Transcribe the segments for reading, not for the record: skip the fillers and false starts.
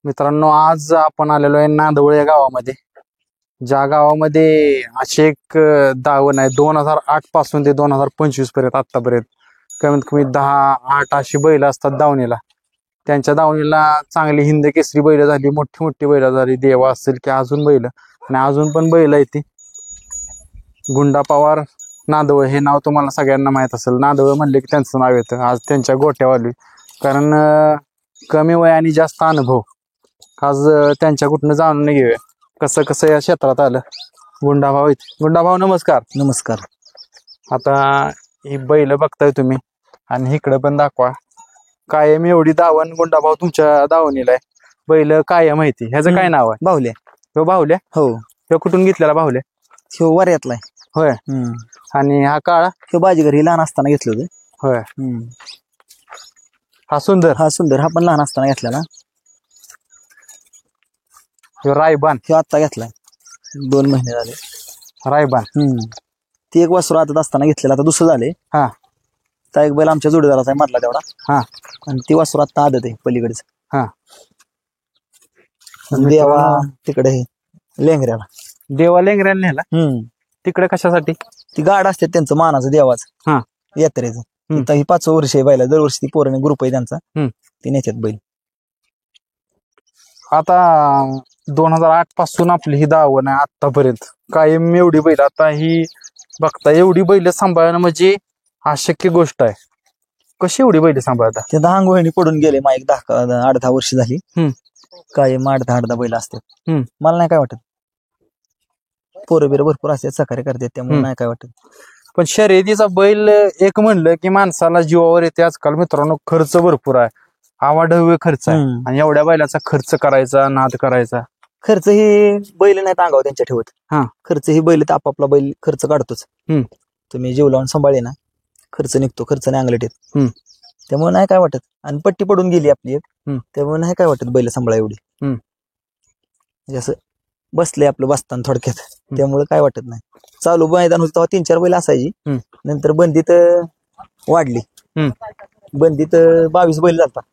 मित्रांनो, आज आपण आलेलो आहे नांदवळ या गावामध्ये. ज्या गावामध्ये अशी एक दावण आहे 2008 पासून ते 2025 पर्यंत आतापर्यंत कमीत कमी 10-8 अशी बैल असतात दावणीला. त्यांच्या दावणीला चांगली हिंद केसरी बैल झाली, मोठी मोठी बैल झाली, देवा असेल की अजून बैल, आणि अजून पण बैल आहे ती. गुंडा पवार नांदवळ हे नाव तुम्हाला सगळ्यांना माहीत असेल. नांदवळ म्हणले की त्यांचं नाव येतं. आज त्यांच्या गोट्यावाली, कारण कमी वय आणि जास्त अनुभव. आज त्यांच्या कुठनं जाणून घेऊया कसं कसं या क्षेत्रात आलं. गुंडाभाऊ आहेत. गुंडाभाऊ नमस्कार. नमस्कार. आता ही बैल बघताय तुम्ही आणि इकडे पण दाखवा. कायम एवढी दावण गुंडाभाऊ तुमच्या दावणीला आहे. बैल कायम माहिती. ह्याचं काय नाव आहे? बाहुल्या. हो बाहुल्या. हो, ह्यो कुठून घेतलेला बाहुल्या? ह्यो वाऱ्यातलाय. होय. आणि हा काळा? ह्यो बाजीगर ही लहान असताना घेतलं होतं. होय. हा सुंदर? हा सुंदर, हा पण लहान असताना घेतलेला. ह्यो रायबान? ह्यो आत्ता घेतलाय, 2 महिने झाले. रायबान. ती एक वासरू आदत असताना घेतलेला, आता दुसरं झाले. हा. त्या एक बैल आमच्या जोडीदाराचा आहे मधला तेवढा. हा. आणि ती वासरू आता आदत आहे पलीकडच. हा. देवा तिकडे लेंगऱ्याला. देवा लेंगऱ्याला नेला तिकडे कशासाठी? ती गाड असते त्यांचं मानाचं देवाचं. हा. यात्रेचं. आता ही 5 वर्ष आहे बैला. दरवर्षी ती पोराने ग्रुप आहे त्यांचा, ती नेत्यात बैल. आता 2008 पासून आपली ही दावण आहे आतापर्यंत. कायम एवढी बैल. आता ही बघता एवढी बैल सांभाळणं म्हणजे अशक्य गोष्ट आहे. कशी एवढी बैल सांभाळता? ते 10 अंगवळणी पडून गेले. मा एक 10-8-10 वर्ष झाली. कायम 8-10 बैल असतात. मला नाही काय वाटत. पोरं बिरं भरपूर असतात, सहकार्य करतात, त्यामुळे नाही काय वाटत. पण शर्यतीचा बैल एक म्हणलं की माणसाला जीवावर येते. आजकाल मित्रांनो खर्च भरपूर आहे, आवाढव्य खर्च आहे. आणि एवढ्या बैलाचा खर्च करायचा, नाद करायचा. खर्च ही बैल नाही अंगावर त्यांच्या ठेवत. खर्च ही बैल तर आपापला बैल खर्च काढतोच. तुम्ही जीव लावून सांभाळले ना, खर्च निघतो. खर्च नाही अंगलट येत. त्यामुळे नाही काय वाटत. आणि पट्टी पडून गेली आपली एक, त्यामुळे नाही काय वाटत बैल सांभाळा एवढी. जसं बसले आपलं बसताना थोडक्यात, त्यामुळे काय वाटत नाही. चालू मैदान होतं तेव्हा 3-4 बैल असायची. नंतर बंदीत वाढली. बंदीत 22 बैल जातात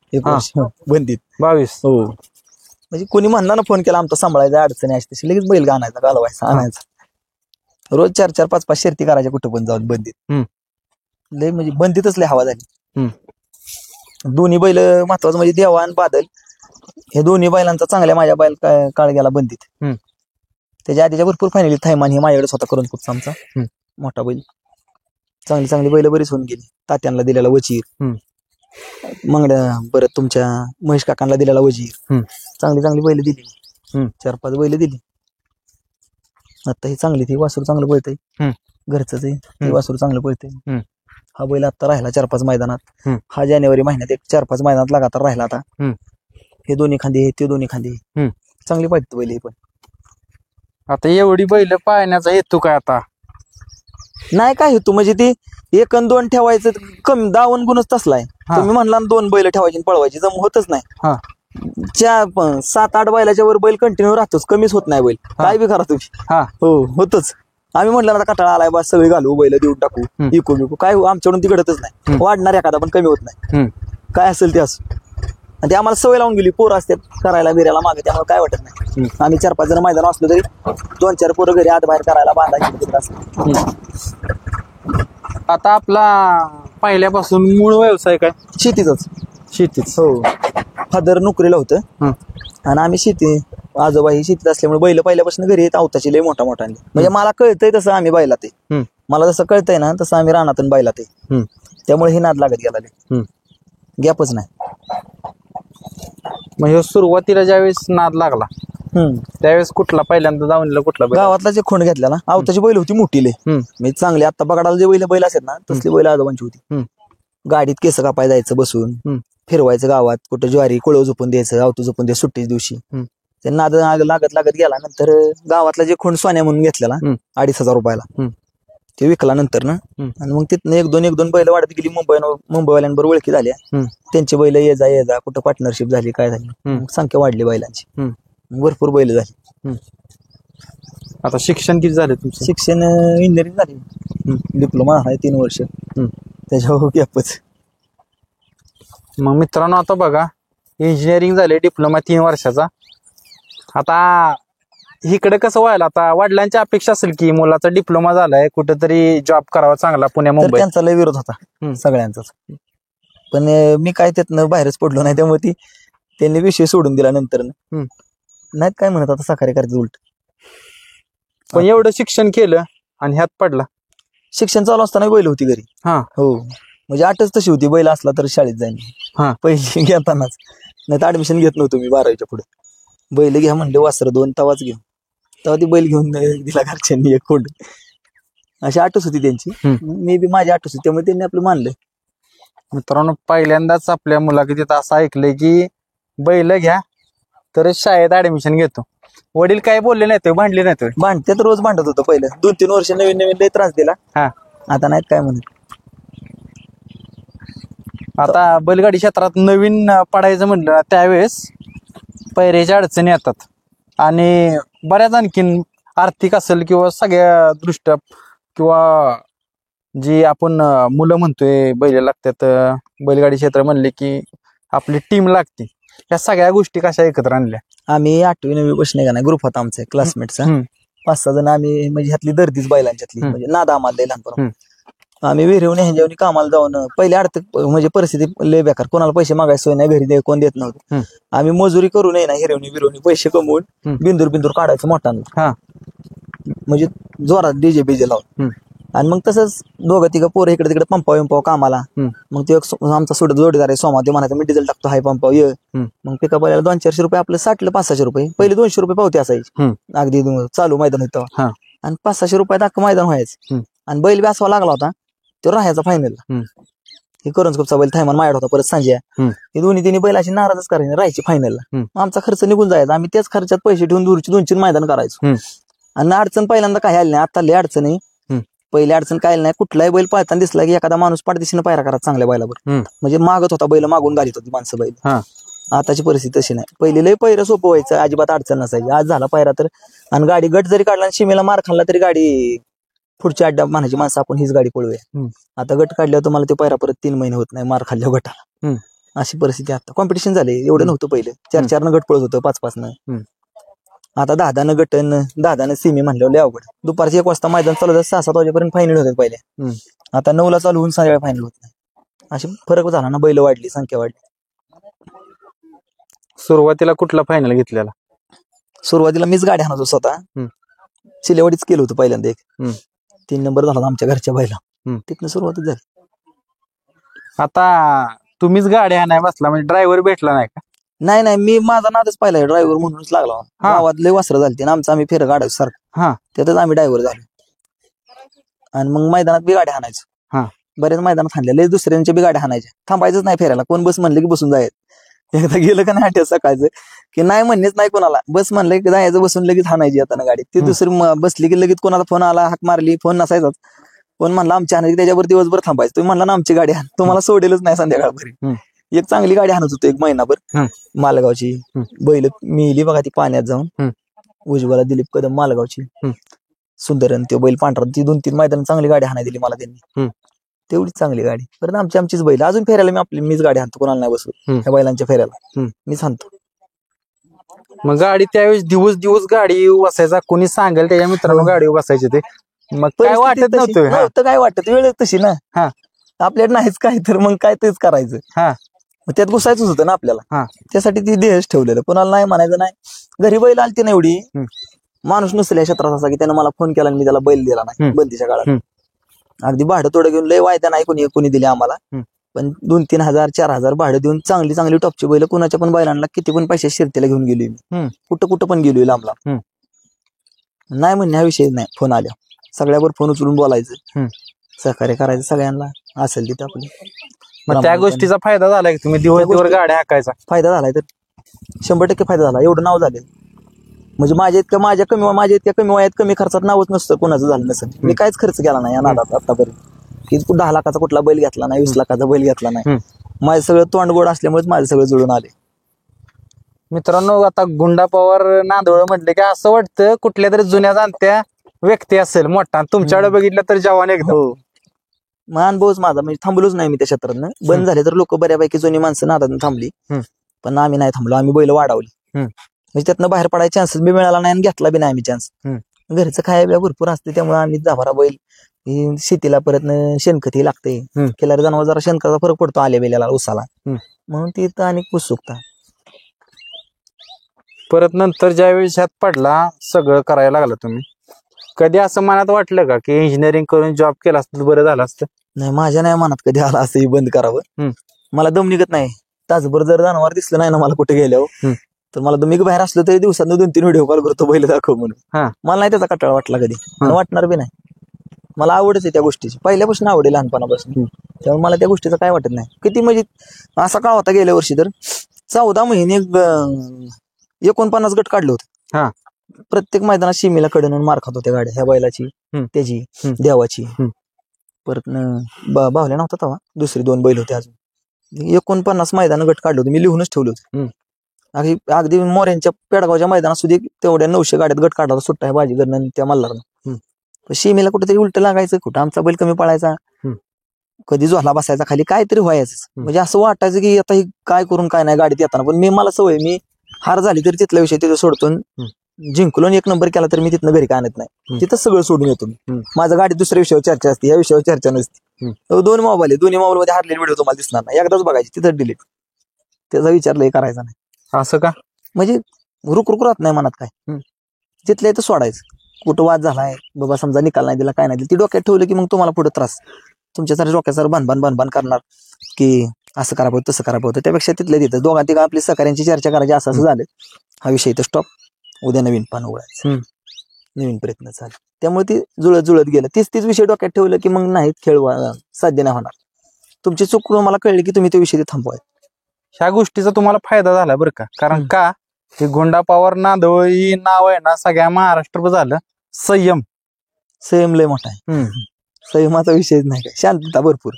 बंदीत. 22? हो. म्हणजे कोणी म्हणला ना फोन केला आमचा सांभाळायचा, अडचणी असते, तशी लगेच बैल आणायचा, घालवायचा, आणायचा. रोज 4-4, 5-5 शर्ती करायच्या कुठं पण जाऊन बंदीत. लय म्हणजे बंदीतच लय हवा झाली. दोन्ही बैल महत्वाचं म्हणजे देवा आणि बादल, हे दोन्ही बैलांचा चांगल्या माझ्या बैल काळ गेला बंदीत. त्याच्या आधीच्या भरपूर फायनली थैमान हे माझ्याकडे स्वतः करून खूप आमचा मोठा बैल. चांगली चांगली बैल बरीच होऊन गेली. तात्यांना दिलेला वजीर, मंगड्या परत तुमच्या महेश काकांना दिलेला वजीर. चांगली चांगली बैल दिली. 4-5 बैल दिली. आता ही चांगली, ती वासरू चांगलं पळतंय, घरचंच आहे. ते वासरू चांगलं पळतंय. हा बैल आता राहिला 4-5 मैदानात. हा जानेवारी महिन्यात एक 4-5 मैदानात लगातार राहिला. आता हे दोन्ही खांदे, ते दोन्ही खांदे, चांगली पळते बैल. पण आता एवढी बैल पाळण्याचा हेतू काय? आता नाही काय हेतू म्हणजे ती 1 आणि 2 ठेवायचं, कमी 10 गुणच तसलाय. तुम्ही म्हणला 2 बैल ठेवायची पळवायची, जम होतच नाही. 7-8 बैलाच्या वर बैल कंटिन्यू राहतोच, कमीच होत नाही बैल. काय बी करा तुम्ही. हो, होतच. आम्ही म्हटलं आता कटाळा आलाय बा, सगळे घालू बैल, देऊन टाकू, इकू बिकू, काय आमच्याकडून ती घडतच नाही. वाढणार एखादा पण कमी होत नाही. काय असेल ते असं. आणि ते आम्हाला सवय लावून गेली. पोरं असतात करायला बिरायला मागे, त्यामुळे काय वाटत नाही. आम्ही 4-5 जण मैदान असलो तरी 2-4 पोरं घरी आत बाहेर करायला बांधा. आता आपला पहिल्यापासून मूळ व्यवसाय काय? शेतीच. शेतीच. हो. फादर नोकरीला होतं आणि आम्ही शेती, आजोबा ही शेतीत असल्यामुळे बैल पहिल्यापासून घरी येत आवताची लय मोठा मोठा. म्हणजे मला कळतंय तसं आम्ही बैलात आहे. मला जसं कळतंय ना तसं आम्ही रानातून बैलात आहे. त्यामुळे ही नाद लागत गेला, गॅपच नाही. मग सुरुवातीला ज्यावेळेस नाद लागला त्यावेळेस कुठला पहिल्यांदा दावणीला कुठला? गावातला जे खोंड घेतला, आवताची बैल होती मोठी लय, म्हणजे चांगली. आता बघाडाला जे बैल असतात ना तसली बैल आजोबांची होती. गाडीत केस कापाय जायचं बसून, फिरवायचं गावात, कुठं ज्वारी कोळव झोपून द्यायचं, आवतू झोपून द्यायचं सुट्टीच्या दिवशी. ते नाद लागत लागत गेला. नंतर गावातला जे खोंड सोन्या म्हणून घेतलेला 2,500 रुपयाला, ते विकला नंतर ना. आणि मग तिथनं 1-2 बैल वाढत गेली. मुंबईवाल्यांबरोबर ओळखी झाल्या. त्यांचे बैल ये जा कुठं पार्टनरशिप झाली, काय झाली, संख्या वाढली बैलांची, भरपूर बैल झाली. आता शिक्षण किती झालं तुमचं? शिक्षण इंजिनिअरिंग झाली, डिप्लोमा आहे 3 वर्ष, त्याच्यावर गॅपच. मग मित्रांनो आता बघा, इंजिनिअरिंग झाले, डिप्लोमा 3 वर्षाचा. आता इकडे कसं व्हायला, आता वडिलांची अपेक्षा असेल की मुलाचा डिप्लोमा झालाय, कुठेतरी जॉब करावा चांगला पुण्या तर मुंबईत. त्यांचा लय विरोध होता सगळ्यांचाच. पण मी काय त्यातनं बाहेरच पडलो नाही, त्यामुळे त्यांनी विषय सोडून दिला नंतर. नाहीत काय म्हणत आता सहकार्य करायचं उलट. पण एवढं शिक्षण केलं आणि ह्यात पडला. शिक्षण चालू असताना बैल होती घरी. हो, म्हणजे 8च तशी होती, बैल असला तर शाळेत जाईन पहिली घेतानाच. नाही तर ऍडमिशन घेत नव्हतो मी 12वीच्या पुढे. बैल घ्या म्हणले, वासर 2 तवाच घेऊ. तेव्हा ती बैल घेऊन दिला घरच्यांनी एक कोंड. अशी 8च होती त्यांची. मी बी माझी 8च होती, त्यामुळे त्यांनी आपलं मानलं. मित्रांनो, पहिल्यांदाच आपल्या मुलाखतीत असं ऐकलंय की बैल घ्या तरच शाळेत ऍडमिशन घेतो. वडील काय बोलले नाही, भांडले नाही? भांडते तर रोज भांडत होतं पहिलं. 2-3 वर्ष नवीन नवीन लय त्रास दिला. आता नाहीत काय म्हणत. आता बैलगाडी क्षेत्रात नवीन पडायचं म्हटलं त्यावेळेस पैऱ्याच्या अडचणी येतात आणि बऱ्याच आणखीन आर्थिक असेल किंवा सगळ्या दृष्ट्या किंवा जी आपण मुलं म्हणतोय बैल लागतात, बैलगाडी क्षेत्र म्हणले की आपली टीम लागते. या सगळ्या गोष्टी कशा एकत्र आणल्या? आम्ही 8वी 9वी बसणे का नाही, ग्रुप होता आमचा क्लासमेटचा. 5-6 जण आम्ही, म्हणजे ह्यातली दर्दीच बैलांच्यातली, म्हणजे नाद आम्हाला लहानपण. आम्ही विहिरवणी ह्याच्यावणी कामाला जाऊन पहिले आर्थिक म्हणजे परिस्थिती लय बेकार, कोणाला पैसे मागायची सोय नाही, घरी कोण देत नव्हतं. आम्ही मजुरी करू नये ना, हिरवणी बिरवणी पैसे कमवून बिंदूर काढायचं मोठ्यानं, म्हणजे जोरात डीजे बीजे लावून. आणि मग तसंच 2-3 पोरं इकडे तिकडे पंपाव कामाला. मग ते आमचा जोडीदार आहे सोमा, ते म्हणायचं मी डिझेल टाकतो, हाय पंपाव ये. मग पिका बैलाला 200-400 रुपये आपलं साठलं 500-600 रुपये. पहिले 200 रुपये पावती असायची अगदी चालू मैदान होतं. आणि 500-600 रुपयात अख्खं मैदान व्हायचं. आणि बैल बी असावा लागला होता तो राहायचा फायनलला. हे करंजकोपचा बैल थैमान मायड होता, परत सांज्या. हे दोन्ही बैल अशी नाराजच करायचे, राहायची फायनलला. आमचा खर्च निघून जायचा, आम्ही त्याच खर्चात पैसे ठेवून दूरची 2-4 मैदान करायचो. आणि अडचण पहिल्यांदा काय आली नाही, आता लय अडचण आहे. पहिली अडचण काय नाही, कुठलाही बैल पळताना दिसला की एखादा माणूस पाठदिशीनं पायरा करा चांगल्या बैलावर, म्हणजे मागत होता बैल, मागून घालीत होती माणसं बैल. आताची परिस्थिती तशी नाही. पहिले लय पैरा सोपं व्हायचं, अजिबात अडचण नसायची. आज झाला पायरा तर, आणि गाडी गट जरी काढला शिमेला मार खाल्ला तरी गाडी पुढच्या अड्डा म्हणायची माणसं आपण हीच गाडी पळूया. आता गट काढल्यावर तुम्हाला ते पायरा परत 3 महिने होत नाही मार खाल्ल्या गटाला. अशी परिस्थिती आता. कॉम्पिटिशन झाले, एवढं नव्हतं पहिले. 4-4 न गट पळत होतं, 5-5 न. आता 10-10 गटन 10-10 सीमे म्हणल्यावर लय अवघड. दुपारची 1 वाजता मैदान चालू होतं, 6-7 वाजेपर्यंत फायनल होतात पहिले. आता 9ला चालू होऊन संध्याकाळी फायनल होत नाही. अशी फरक झाला ना, बैल वाढली, संख्या वाढली. सुरुवातीला कुठला फायनल घेतलेला? सुरुवातीला मीच गाडी आणत होतो स्वतः. चिलेवाडीच केलं होतं पहिल्यांदा एक. 3 नंबर झाला आमच्या घरच्या बैला. तिथनं सुरुवातच झाली. आता तुम्हीच गाडी आणाय बसला म्हणजे ड्रायव्हर भेटला नाही का? नाही, मी माझा नादच पाहिला ड्रायव्हर म्हणूनच लागला. गावात लय वासरं झाली ना आमचं, आम्ही फेरं काढायचो सारखं. त्यातच आम्ही ड्रायव्हर झालो. आणि मग मैदानात बी गाड्या हाणायचो. बरेच मैदानात हाणल्या, लय दुसऱ्यांच्या बी गाड्या हाणायच्या. थांबायचंच नाही फेरायला, कोण बस म्हणलं की बसून जायचं. एकदा गेलं का नाही सकाळचं की नाही म्हणणेच नाही कोणाला, बस म्हणलं की जायचं बसून लगेच हाणायची येताना गाडी. ती दुसरी बसली की लगेच कोणाला फोन आला, हाक मारली, फोन नसायचाच. कोण म्हणला आमची हाणायची, त्याच्यावर दिवसभर थांबायचं. तुम्ही म्हणला ना आमची गाडी हाण, तुम्हाला सोडेलच नाही संध्याकाळपर्यंत. एक चांगली गाडी हाणत होतो 1 महिनाभर, मालगावची. बैल मिली बघा ती पाण्यात जाऊन. उज्ज्वला दिलीप कदम मालगावची, सुंदरन तो बैल पांढरा. ती 2-3 मैदान चांगली गाडी हाणाय दिली मला त्यांनी. तेवढीच चांगली गाडी. परत आमचीच बैल अजून फेरायला मीच गाडी हाणतो, कोणाला नाही बसवत. त्या बैलांच्या फेऱ्याला मीच हाणतो. मग गाडी त्यावेळेस दिवस गाडी बसायचा, कोणी सांगेल त्याच्या मित्रांनो गाडी बसायचे. ते मग काय वाटत नव्हतं, काय वाटत, वेळ तशी ना आपल्याला नाहीच काय, तर मग काय तेच करायचं. मग त्यात घुसायचंच होतं ना आपल्याला. त्यासाठी ती देहच ठेवलेलं, कोणाला नाही म्हणायचं नाही. घरी बैल आलती ना एवढी, माणूस नसल्या क्षेत्रात असा की त्यानं मला फोन केला आणि मी त्याला बैल दिला नाही. बंदीच्या काळात अगदी भाडं तोडं घेऊन लय वायदा नाही कोणी दिले आम्हाला. पण 2-3 हजार 4 हजार भाडं देऊन चांगली टॉपची बैल कुणाच्या पण बैलांना किती पण पैसे शिरतीला घेऊन गेलोय मी. कुठं पण गेलोय लांबला. नाही म्हणणे हा विषय नाही. फोन आल्या सगळ्यावर फोन उचलून बोलायचं, सहकार्य करायचं सगळ्यांना असेल तिथे आपली. मग त्या गोष्टीचा फायदा झाला की तुम्ही दिवसभर गाड्या हाकायचा? फायदा झालाय तर 100% फायदा झाला. एवढं नाव झालं म्हणजे माझ्या इतक्या कमी वयात कमी खर्चात नावच नसतं कोणाचं झालं नसेल. मी काहीच खर्च केला नाही या नादात आतापर्यंत, की 10 लाखाचा कुठला बैल घेतला नाही, 20 लाखाचा बैल घेतला नाही. माझं सगळं तोंड गोड असल्यामुळेच माझं सगळं जुळून आले. मित्रांनो, आता गुंडा पवार नांदवळ म्हटले की असं वाटतं कुठल्या तरी जुन्या जाणत्या व्यक्ती असेल मोठा. तुमच्याकडे बघितलं तर जवान एकदम. मग अनुभवच माझा, म्हणजे थांबलोच नाही मी त्या क्षेत्रात. बंद झाले तर लोक बऱ्यापैकी जुनी माणसं नादात थांबली. पण आम्ही नाही थांबलो, आम्ही बैल वाढवली. म्हणजे त्यातनं बाहेर पडायचा चान्सेस बी मिळाला नाही आणि घेतला बी नाही आम्ही चान्स. घरचं खाया भरपूर असते त्यामुळे आम्ही जाभारा बैल शेतीला परत शेणखतही लागते. केल्यावर जनावर जरा शेणखताचा फरक पडतो आल्या बेल्याला उसाला, म्हणून ती तर अनेक उत्सुकता. परत नंतर ज्यावेळी ह्यात पडला सगळं करायला लागला तुम्ही, कधी असं मनात वाटलं का की इंजिनिअरिंग करून जॉब केला असतं बरं झालं असतं? नाही, माझ्या नाही मनात कधी आला असं बंद करावं. मला दम निघत नाही. तासभर जर जनावर दिसलं नाही ना मला कुठे गेल्यावर, तर मला मी बाहेर असलो तरी दिवसात 2-3 व्हिडिओ कॉल करतो बैल दाखव म्हणून. मला नाही त्याचा कटाळा वाटला कधी, वाटणार बी नाही. मला आवडच आहे त्या गोष्टीची, पहिल्यापासून आवडे लहानपणापासून. त्यामुळे मला त्या गोष्टीचं काय वाटत नाही. किती म्हणजे असा काळ होता गेल्या वर्षी तर 14 महिने 49 गट काढले होते. प्रत्येक मैदानात शिमीला कडून मार खात होत्या गाड्या, ह्या बैलाची, त्याची, देवाची. परत बावल्या नव्हता तेव्हा, दुसरी 2 बैल होते अजून. 49 मैदान गट काढले होते, मी लिहूनच ठेवले होते. अगदी मोऱ्यांच्या पेडगावच्या मैदानात सुद्धा तेवढ्या 900 गाड्यात गट काढायला सुट्टा आहे बाजीगरनं त्या मल्हारनं. शिमीला कुठेतरी उलट लागायचं, कुठं आमचा बैल कमी पडायचा, कधी झोला बसायचा खाली, काहीतरी व्हायचं. म्हणजे असं वाटायचं की आता काय करून काय नाही गाडीत येताना. पण मला सवय, मी हार झाली तरी तिथला विषय तिथं सोडतो, जिंकलो 1 नंबर केला तर मी तिथनं घरी काय आणत नाही, तिथं सगळं सोडून येतो मी. माझ्या गाडीत दुसऱ्या विषयावर चर्चा असते, या विषयावर चर्चा नसते. 2 मोबाईल आहे, दोन्ही मोबाईल मध्ये हारलेले व्हिडिओ तुम्हाला दिसणार नाही, एकदाच बघायची, तिथं डिलीट. त्याचा विचारलंही करायचा नाही. असं का? म्हणजे रुक राहत नाही मनात काय, तिथल्या इथं सोडायचं. कुठं वाद झालाय बाबा, समजा निकाल नाही दिला, काय नाही दिलं, ती डोक्यात ठेवलं की मग तुम्हाला पुढे त्रास, तुमच्यासारखं डोक्यासारखं बांधबान करणार की असं करा तसं करा. त्यापेक्षा तिथल्या तिथं दोघा तिघा आपली सहकार्यांची चर्चा करायची, असं झालं, हा विषय इथं स्टॉप, उद्या नवीन पान उघडायचं, नवीन प्रयत्न चालू. त्यामुळे ती जुळत गेलं. तीच विषय डोक्यात ठेवलं की मग नाही खेळ साध्य नाही होणार. तुमची चूक मला कळली की तुम्ही ते विषय थांबवाय. ह्या गोष्टीचा तुम्हाला फायदा झाला बरं का, कारण का हे गुंडा पवार नांदवळी नाव आहे ना सगळ्या महाराष्ट्र झालं. संयम लय मोठा आहे, संयमाचा विषयच नाही काय, शांतता भरपूर.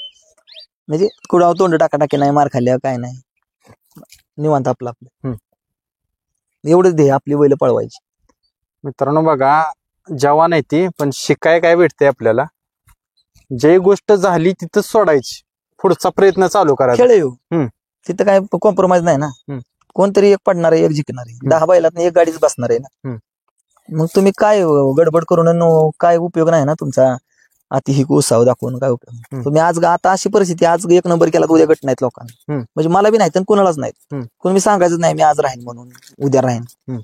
म्हणजे कुडाव तोंड टाकाटाकी नाही, मार खाल्ल्यावर काय नाही, निवांत आपलं एवढंच ध्येय, आपली बैल पळवायची. मित्रांनो बघा, जवान आहे ती, पण शिकाय काय भेटते आपल्याला, जे गोष्ट झाली तिथं सोडायची, पुढचा प्रयत्न चालू करायचा. खेळ येऊ तिथं काय कॉम्प्रोमाइज नाही ना, कोणतरी एक पडणार आहे, एक जिंकणार आहे. 10 बैलात एक गाडीच बसणार आहे ना. मग तुम्ही काय गडबड करून काय उपयोग नाही ना तुमचा, अति ही उत्साह दाखवून काय उपयोग. तुम्ही आज आता अशी परिस्थिती, आज 1 नंबर केला तर उद्या गट नाहीत लोकांना, म्हणजे मला बी नाही तर कोणालाच नाहीत. कोणी सांगायचं नाही मी आज राहीन म्हणून, उद्या राहीन,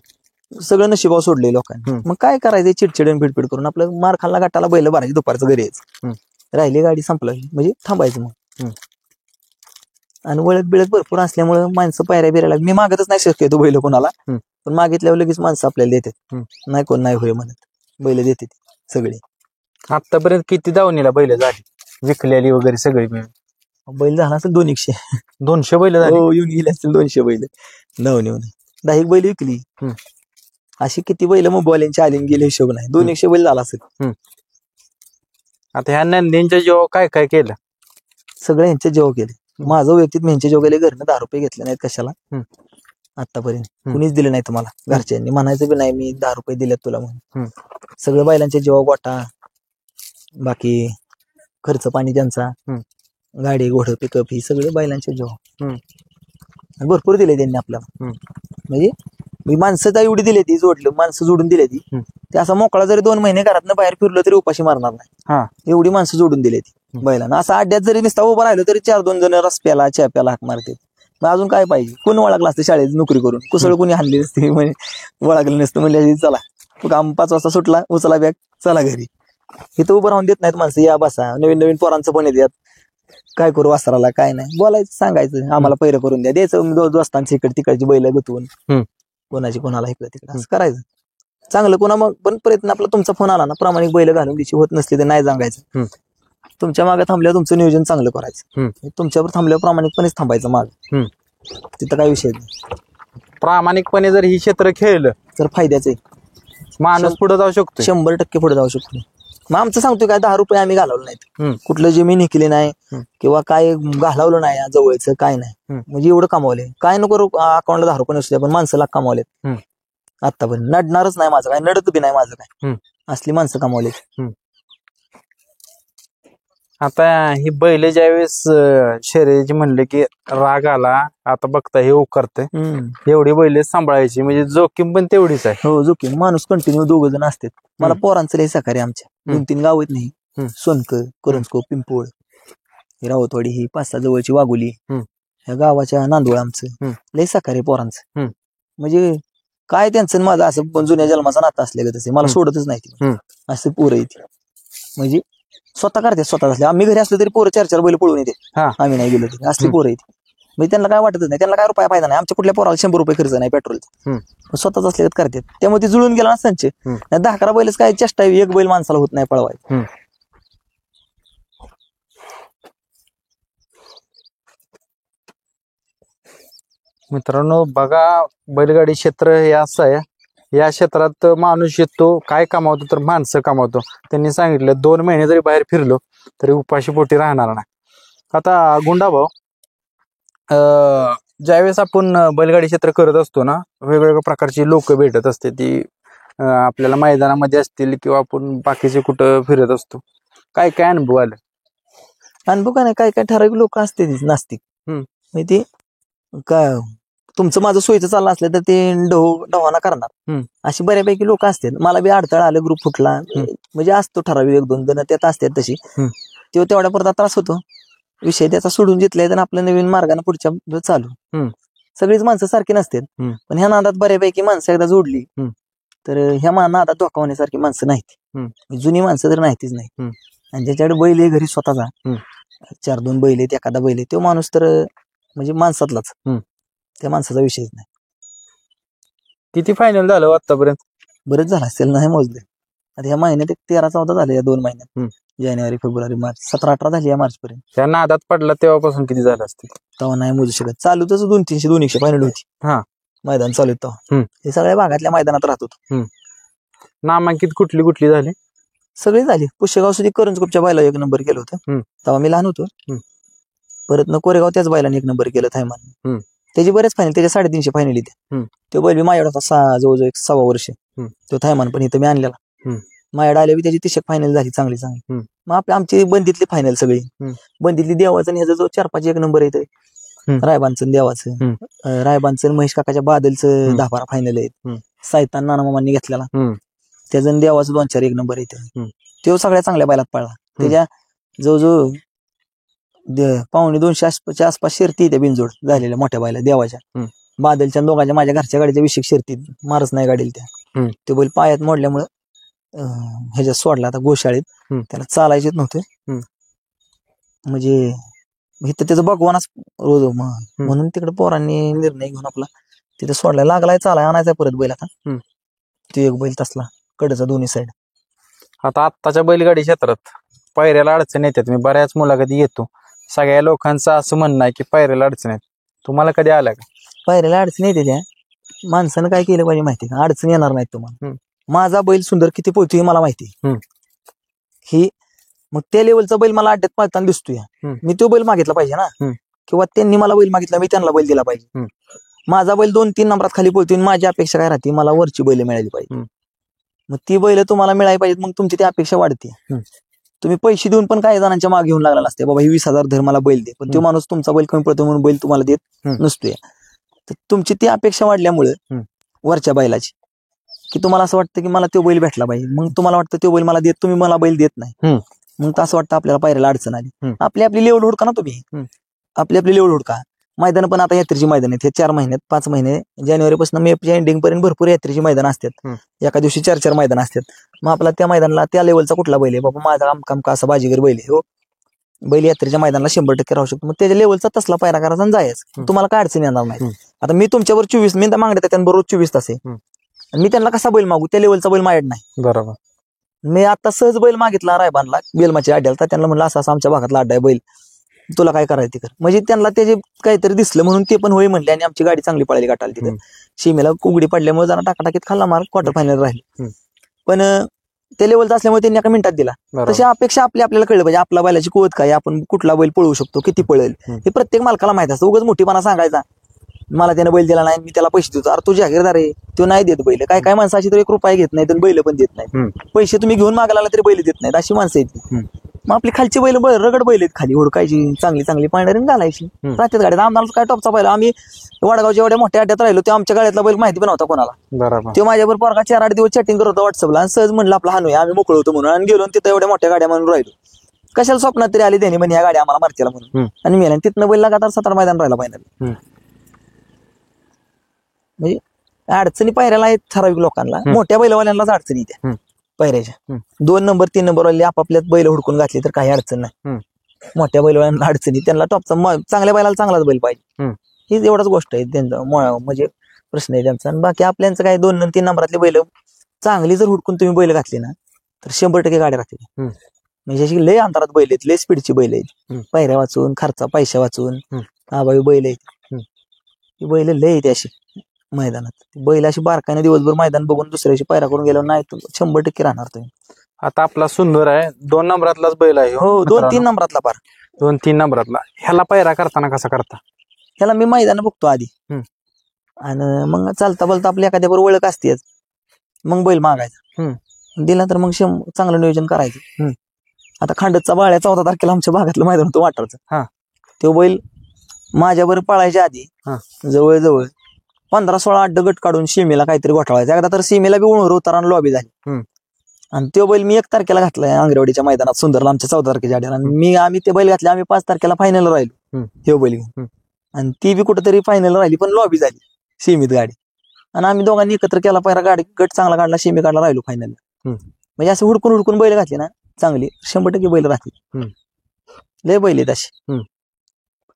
सगळं नशिबावर सोडले लोकांनी. मग काय करायचं, चिडचिड फिडफिड करून आपलं मार खाल्ला गाठाला बैल भरायची, दुपारचं घरी यायचं, राहिली गाडी संपलं म्हणजे थांबायचं मग. आणि वळख बिळख भरपूर असल्यामुळे माणसं पायऱ्या बिरायला, मी मागतच नाही शक्यतो बैल कोणाला, पण मागितल्यावर लगेच माणसं आपल्याला देतात, नाही कोण नाही होय म्हणत, बैल देते सगळे. आतापर्यंत किती दावणीला बैल झाली विकलेली वगैरे सगळी मिळून? बैल झाला असेल 200 बैल झाली. हो, येऊन गेले असतील 200 बैल नवून 10 बैल विकली. अशी किती बैल मोबाईलची आली गेले हिशोब नाही, 200 बैल झाला असेल. आता ह्या नंदींच्या जेव्हा काय काय केलं, सगळे यांचे जेव्हा केले. माझं वैयक्तिक यांचे जेव्हा गेले, घरनं 10 रुपये घेतले नाहीत कशाला आतापर्यंत, कुणीच दिले नाही तुम्हाला. घरच्यांनी म्हणायचं बी नाही मी 10 रुपये दिलेत तुला म्हणून. सगळं बैलांचे जेव्हा गोटा, बाकी खर्च पाणी त्यांचा, गाडी घोडं पिकअप, ही सगळे बैलांचे जेव्हा भरपूर दिले त्यांनी आपल्याला. म्हणजे माणसं तर एवढी दिली ती, माणसं जोडून दिली ती, ते असा मोकळा जरी 2 महिने घरातनं बाहेर फिरलो तरी उपाशी मारणार नाही, एवढी माणसं जोडून दिली ती बैलांना. असं अड्ड्यात जरी नुसता उभं राहिलो तरी 4-2 जण रस्त्याला चॅप्याला हाक मारते. मग अजून काय पाहिजे, कोण ओळखलं असतं शाळेत नोकरी करून, कुसळ कोणी हाणली नसती, ओळखलं नसतं म्हणजे चला काम 5 वाजता सुटला, उचला बॅग चला घरी. इथं उभं राहून देत नाहीत माणसं, या बसा, नवीन पोरांचं पण येतात, काय करू वासराला काय नाही, बोलायचं सांगायचं आम्हाला पैर करून द्यायचं, दोस्तांची इकडे तिकडची बैल गुतवून कोणाची कोणाला इकडे तिकडे असं करायचं. चांगलं कोणा मग पण प्रयत्न आपला, तुमचा फोन आला ना, प्रामाणिक बैल घालून दिशी होत नसली तर नाही सांगायचं, तुमच्या मागे थांबल्यावर तुमचं नियोजन चांगलं करायचं, तुमच्यावर थांबल्यावर प्रामाणिकपणेच थांबायचं माग, तिथं काय विषय नाही. प्रामाणिकपणे जर ही क्षेत्र खेळलं तर फायद्याचं आहे, माणूस पुढे जाऊ शकतो, 100% पुढे जाऊ शकतो. मग आमचं सांगतोय काय 10 रुपये आम्ही घालवलं नाहीत, कुठलं जमीन विकली नाही किंवा काय घालवलं नाही जवळचं काय नाही, म्हणजे एवढं कमावले. काय नको अकाउंटला 10 रुपये नसते, पण माणसाला कमावलेत आतापर्यंत. नडणारच नाही माझं काय, नडत बी नाही माझं काय, असली माणसं कमावलेत. आता ही बैल ज्यावेळेस शर्यतीची म्हणले की राग आला, आता बघता हे उकरतंय, एवढी बैल सांभाळायची म्हणजे जोखीम पण तेवढीच आहे. हो जोखीम. माणूस कंटिन्यू 2 जण असतात. मला पोरांचं लय सहकार्य आमच्या 2-3 गाव आहेत नाही, सोनकर, करंजको, पिंपोळ, ही रावतवाडी, ही 5-6 जवळची वाघोली, ह्या गावाच्या नांदोळ आमचं लय सहकार्य पोरांचं. म्हणजे काय त्यांचं माझं असं जुन्या जन्माचा नातं असलेलं तसे मला सोडतच नाही ती. असे पोरं येते म्हणजे स्वतः करते स्वतः असले. आम्ही घरी असलो तरी पोरं 4-4 बैल पळून येते, आम्ही नाही गेलो तरी असली पोरं येते. म्हणजे त्यांना काय वाटतच नाही, त्यांना काय रुपया फायदा नाही. आमच्या कुठल्या पोराला 100 रुपये खर्च नाही पेट्रोलचा, स्वतःच असले करतात. त्यामुळे ते जुळून गेला ना संच. 10-11 बैलच काय चेष्टा, एक बैल माणसाला होत नाही पळवाय. मित्रांनो बघा, बैलगाडी क्षेत्र हे असं आहे, या क्षेत्रात माणूस येतो काय कमावतो तर माणसं कमावतो. त्यांनी सांगितलं 2 महिने जरी बाहेर फिरलो तरी उपाशी पोटी राहणार नाही. आता गुंडाभाऊ, ज्यावेळेस आपण बैलगाडी क्षेत्र करत असतो ना, वेगवेगळ्या प्रकारची लोक भेटत असते, ती आपल्याला मैदानामध्ये असतील किंवा आपण बाकीचे कुठं फिरत असतो, काय काय अनुभव आला? अनुभव काय नाही, काय काय ठराविक लोक असते नास्तिक. म्हणजे ते काय तुमचं माझं सोयीचं चाललं असलं तर ते डव्हाना करणार, अशी बऱ्यापैकी लोक असतात. मला बी अडथळा आलं, ग्रुप फुटला, म्हणजे असतो ठराविक 1-2 जण त्यात असतात तशी. तेव्हा तेवढ्या परत त्रास होतो, विषय त्याचा सोडून घेतलाय तर आपल्या नवीन मार्गाने पुढच्या चालू. सगळीच माणसं सारखी नसतात, पण ह्या नादात बऱ्यापैकी माणसं एकदा जोडली तर ह्या नादात धोका होण्यासारखी माणसं नाहीत, जुनी माणसं तर नाहीतीच नाही. आणि ज्याच्याकडे बैल आहे घरी स्वतःचा, 4-2 बैल आहेत, एखादा बैल आहे, तो माणूस तर म्हणजे माणसातलाच, त्या माणसाचा विषयच नाही. किती फायनल झालं आतापर्यंत? बरेच झालं असेल, नाही मोजले. आता ह्या महिन्यात 13-14 झाले, या 2 महिन्यात, जानेवारी, फेब्रुवारी, मार्च, 17-18 झाली या मार्च पर्यंत. त्या नादात पडला तेव्हापासून किती झालं असतील? तेव्हा नाही मोजू शकत. चालू तसं 200-300, 200 फायनल होती. मैदान चालू आहे तेव्हा. हे सगळ्या भागातल्या मैदानात राहत होतो. नामांकित कुठली कुठली झाली? सगळी झाली. पुष्यगाव सुद्धा करंजकोपच्या बायला 1 नंबर केलं होतं, तेव्हा मी लहान होतो. परत न कोरेगाव त्याच बायलाने 1 नंबर केलं थैमान. त्याची बरेच फायनल, त्याच्या 350 फायनल येते. तो बैल मी माझ्याकडे होता जवळजवळ 6 वर्ष. तो थैमान पण इथं मी आणलेला. माझ्याकडे आल्या त्याची 30 फायनल झाली चांगली. मग आमची बंदीतली फायनल सगळी, बंदीतली देवाचं आणि ह्याचा जो 4-5 1 नंबर येते, रायबांचं देवाचं, रायबांचं महेश काकाच्या बादलचं 10-12 फायनल आहेत. सायतान नाना मामांनी घेतलेला त्याचं देवाचं 2-4 1 नंबर येते. तो सगळ्या चांगल्या बैलात पळला. त्याच्या जवळजवळ 250 आसपास शर्ती त्या बिनजोड झालेल्या मोठ्या बायला देवाच्या. बादलच्या दोघांच्या माझ्या घरच्या गाडीच्या विशेष शर्तीत मारच नाही गाडीला त्या. ते बैल पायात मोडल्यामुळे ह्याच्यात सोडला आता गोशाळेत, त्याला चालायचेच नव्हते. म्हणजे इथं त्याचं भगवानच रोज म्हणून तिकडे पोरांनी निर्णय घेऊन आपला तिथे सोडलाय. लागलाय चालाय, आणायचा परत बैल आता. तो एक बैल तसला कडचा दोन्ही साईड. आता आत्ताच्या बैलगाडी क्षेत्रात पायऱ्याला अडचण येतात. मी बऱ्याच मुलाखती येतो, सगळ्या लोकांचं असं म्हणणं आहे की पायऱ्याला अडचण येत. तुम्हाला कधी आल्या का? पायऱ्याला अडचण येते. त्या माणसानं काय केलं पाहिजे माहिती का, अडचण येणार नाही तुम्हाला. माझा बैल सुंदर किती पोहतोय मला माहिती, ही मग त्या लेवलचा बैल मला अड्ड्यात पाळताना दिसतोय, मी तो बैल मागितला पाहिजे ना, किंवा त्यांनी मला बैल मागितला मी त्यांना बैल दिला पाहिजे. माझा बैल 2-3 नंबरात खाली पोहतोय, माझी अपेक्षा काय राहते, मला वरची बैल मिळाली पाहिजे. मग ती बैल तुम्हाला मिळाली पाहिजेत, मग तुमची ती अपेक्षा वाढते. तुम्ही पैसे देऊन पण काही जणांच्या मागे घेऊन लागला असते, बाबा ही 20,000 धर मला बैल दे, पण तो माणूस तुमचा बैल कमी पडतो म्हणून बैल तुम्हाला देत नसतोय. तर तुमची ती अपेक्षा वाढल्यामुळे वरच्या बैलाची, की तुम्हाला असं वाटतं की मला तो बैल भेटला पाहिजे, मग तुम्हाला वाटतं तो बैल मला देत, तुम्ही मला बैल देत नाही, मग असं वाटतं आपल्याला पायऱ्याला अडचण आली. आपली लेवल हुडका ना तुम्ही, आपली लेवल हुडका. मैदान पण आता यात्रेची मैदान आहेत, हे 4 महिन्यात 5 महिने जानेवारीपासून मेच्या एंडिंग पर्यंत भरपूर यात्रेची मैदान असतात. एका दिवशी 4-4 मैदान असतात. मग आपला त्या मैदानाला त्या लेवलचा कुठला बैल आहे, बाबा माझा काम का असा बाजीगर बैल आहे, हो बैल यात्रेच्या मैदानाला 100% राहू शकतो, मग त्याच्या लेवलचा तसला पायरा करायचा आणि जायचं, तुम्हाला काय अडचण येणार नाही. आता मी तुमच्यावर 24 मिनिटं मागण्यात त्यांबरोबर 24 तास आहे, मी त्यांना कसा बैल मागू, त्या लेवलचा बैल माझ्याकडे नाही. बरोबर. मी आता सहज बैल मागितला रायबानला बेलमाच्या अड्ड्याला, त्यांना म्हणलं असं आमच्या भागातला अड्डा आहे बैल, तुला काय करायचं कर. म्हणजे त्यांना त्याचे काहीतरी दिसलं म्हणून ते पण होय म्हणले, आणि आमची गाडी चांगली पळाली गाठाली. तिथं सीमेला उघडी पडल्यामुळे जरा टाकाटाकीत खाल्ला मार, क्वार्टर फायनल राहील. पण त्या लेवलचा असल्यामुळे त्यांनी एका मिनिटात दिला. तशी अपेक्षा आपल्याला कळलं पाहिजे, आपला बैलाची कुवत काय, आपण कुठला बैल पळवू शकतो, किती पळेल, हे प्रत्येक मालकाला माहित असतं. उगाच मोठीपणा सांगायचा, मला त्याने बैल दिला नाही मी त्याला पैसे देतो, अरे तो जागीरदार आहे, तो नाही देत बैल. काय माणसाची तर 1 रुपया घेत नाही, तर बैल पण देत नाही. पैसे तुम्ही घेऊन मागायला तरी बैल देत नाहीत, अशी माणसं आहेत. मग आपली खालची बैल रगड बैल आहेत खाली हुडकायची चांगली चांगली पाळणारी घालायची राहतात गाडीत. आम्हाला काय टॉपचा बैल, आम्ही वडगावच्या एवढ्या मोठ्या अड्ड्यात राहिलो ते आमच्या गाड्यातला बैल माहिती पण नव्हता कोणाला. बरोबर. ते माझ्यावर पोरगा 4-8 दिवस चॅटिंग करत होता व्हॉट्सअपला आणि सहज म्हणलं आपला हाणूया, आम्ही मोकळ होतो म्हणून आणि गेलो तिथं एवढ्या मोठ्या गाड्या म्हणून राहिलो. कशाला स्वप्नात तरी आली त्यांनी म्हणे या गाड्या आम्हाला मारतीला म्हणून आणि मेला. तिथनं बैल लगातार 17 मैदान राहिला फायनल. म्हणजे अडचणी पायऱ्याला आहेत ठराविक लोकांना, मोठ्या बैलवाल्यांनाच अडचणी त्या पायऱ्याच्या. 2 नंबर 3 नंबर वाले आपापल्यात बैल हुडकून घातली तर काही अडचण नाही. मोठ्या बैलवाल्यांना अडचणी, त्यांना टॉपचा चांगल्या बैलाला चांगलाच बैल पाहिजे, हीच एवढाच गोष्ट आहे त्यांचा म्हणजे प्रश्न आहे त्यांचा. आणि बाकी आपल्यांचं काय 2 आणि 3 नंबरातले बैल चांगली जर हुडकून तुम्ही बैल घातली ना तर 100% गाड्या राहतील. म्हणजे अशी लय अंतरात बैल आहेत, लय स्पीडची बैल आहेत, पायऱ्या वाचून खर्चा पैसा वाचून आबावी बैल आहेत. ही बैल लय आहेत अशी मैदानात. बैल अशी बारकाने दिवसभर मैदान बघून दुसऱ्याशी पायरा करून गेलो नाही 100% राहणार तुम्ही. आता आपला सुंदर आहे 2 नंबरातलाच बैल आहे. हो 2-3 नंबरातला पार. 2-3 नंबरातला. ह्याला पायरा करताना कसा करता? ह्याला मी मैदान बघतो आधी आणि मग चालता बोलता आपल्या एखाद्या बरोबर ओळख असतेच, मग बैल मागायचा. दिला तर मग चांगलं नियोजन करायचं. आता खांडतचा बाळ्या 14 तारखेला आमच्या भागातलं मैदान होतं वाटारचं. तो बैल माझ्याबरोबर पळायच्या आधी जवळजवळ 15-16 अड्ड गट काढून सीमेला काहीतरी घोटाळायचा. एकदा तर सीमेला बी उणवर उतारा लॉबी झाली. आणि तो बैल मी 1 तारखेला घातलाय आंगरेवाडीच्या मैदानात सुंदरला आमच्या 14 तारखेच्या आड्याला. आणि आम्ही ते बैल घातले, आम्ही 5 तारखेला फायनल राहिलो हे बैल घेऊन. आणि ती बी कुठेतरी फायनल राहिली पण लॉबी झाली सीमित गाडी. आणि आम्ही दोघांनी एकत्र केला पायरा, गाडी गट चांगला काढला, सीमी काढला, राहिलो फायनलला. म्हणजे असं हुडकून बैल घातली ना चांगली 100% बैल राहतील. लय बैल आहेत अशी.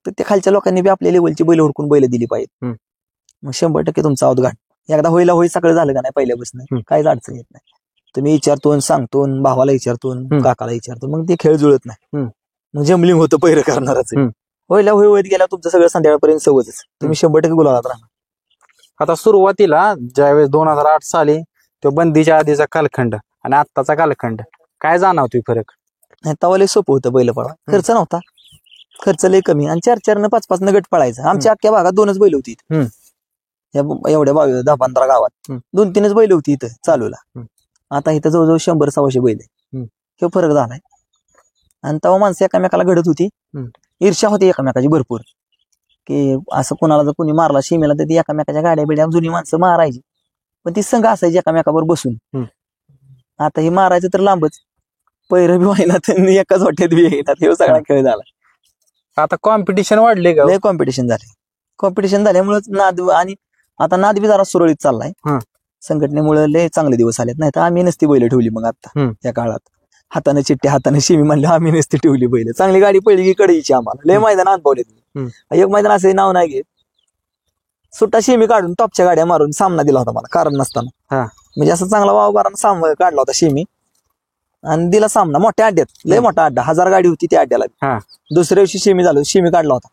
तर त्या खालच्या लोकांनी बी आपल्या लेवलची बैल हुडकून बैल दिली पाहिजे. मग 100% तुमचा अवघात. एकदा होईला होई सगळं झालं का नाही पहिल्यापासून काहीच अडचण येत नाही. तुम्ही विचारतो सांगतो, भावाला विचारतो, काकाला विचारतो, मग ते खेळ जुळत नाही. मग जमलिंग होतं पहिरं करणारच. होईला होई होईत गेला तुमचं सगळं संध्याकाळपर्यंत सवयच, तुम्ही 100% गुलाबात राहणार. आता सुरुवातीला ज्यावेळेस 2008 साली तो बंदीच्या आधीचा कालखंड आणि आत्ताचा कालखंड काय जाणवतोय फरक? नाही तवा लय सोपं होतं बैल पळा, खर्च नव्हता, खर्च लय कमी आणि 4-4 न 5-5 न गट पळायचा. आमच्या अख्ख्या भागात 2च बैल होती एवढ्या 10-15 गावात 2-3च बैल होती इथं चालूला. आता इथं जवळजवळ 100-100 बैल आहे. हे फरक झालाय. आणि तेव्हा माणसं एकामेकाला घडत होती, ईर्ष्या होती एकामेकाची भरपूर, की असं कोणाला जर कोणी मारला सीमेला तर ती एकामेकाच्या गाड्या बिड्या जुनी माणसं मारायची, पण ती संघ असायची एकामेकावर बसून. आता हे मारायचं तर लांबच, पैरं बी व्हायला तर एकाच वाट्यात बी येणार, हे सगळा खेळ झाला. आता कॉम्पिटिशन वाढले का? लय कॉम्पिटिशन झाले. कॉम्पिटिशन झाल्यामुळे नाद, आणि आता नाद बी जरा सुरळीत चाललाय संघटनेमुळे. लय चांगले दिवस आलेत. नाही तर आम्ही नसती बैल ठेवली मग आता त्या काळात. हाताने चिट्टे हाताने शिमी म्हणले आम्ही नसती ठेवली बैल. चांगली गाडी पडली की कडेची आम्हाला लय मैदान अनुभवले. एक मैदान असं नाव नाही घेत, सुट्टा शिमी काढून टॉपच्या गाड्या मारून सामना दिला होता मला कारण नसताना. म्हणजे असं चांगला वावगारानं सामना काढला होता शिमी आणि दिला सामना मोठ्या अड्ड्यात. लय मोठा अड्डा, 1000 गाडी होती त्या अड्ड्याला. दुसऱ्या दिवशी शिमी झालो, शिमी काढला होता.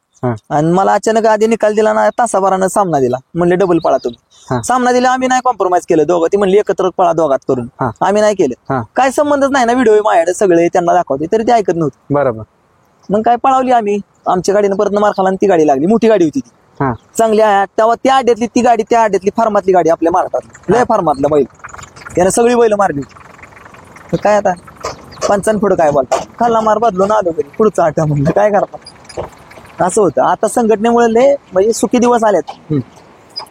आणि मला अचानक आधी निकाल दिला ना, तासाभरानं सामना दिला. म्हणले डबल पळा तुम्ही. सामना दिला, आम्ही नाही कॉम्प्रोमाइज केलं दोघं. ती म्हणली एकत्र पळा दोघात करून, आम्ही नाही केलं. काय संबंधच नाही ना, व्हिडिओ माझ्याकडे सगळे त्यांना दाखवते तरी ते ऐकत नव्हते. बरोबर. मग काय पळावली आम्ही, आमच्या गाडीनं परत मार खाला आणि ती गाडी लागली. मोठी गाडी होती ती चांगली आहे. तेव्हा त्या अड्ड्यातली ती गाडी, त्या अड्ड्यातली फार्मातली गाडी आपल्या महाराष्ट्रात लय फार्मातलं बैल, त्यानं सगळी बैल मारली. काय आता 5 पुढं काय बोलता, खाल्ला मार बदलून आलो घरी, पुढचा आटा म्हणलं काय करता. असं होतं. आता संघटनेमुळे लय म्हणजे सुखी दिवस आलेत.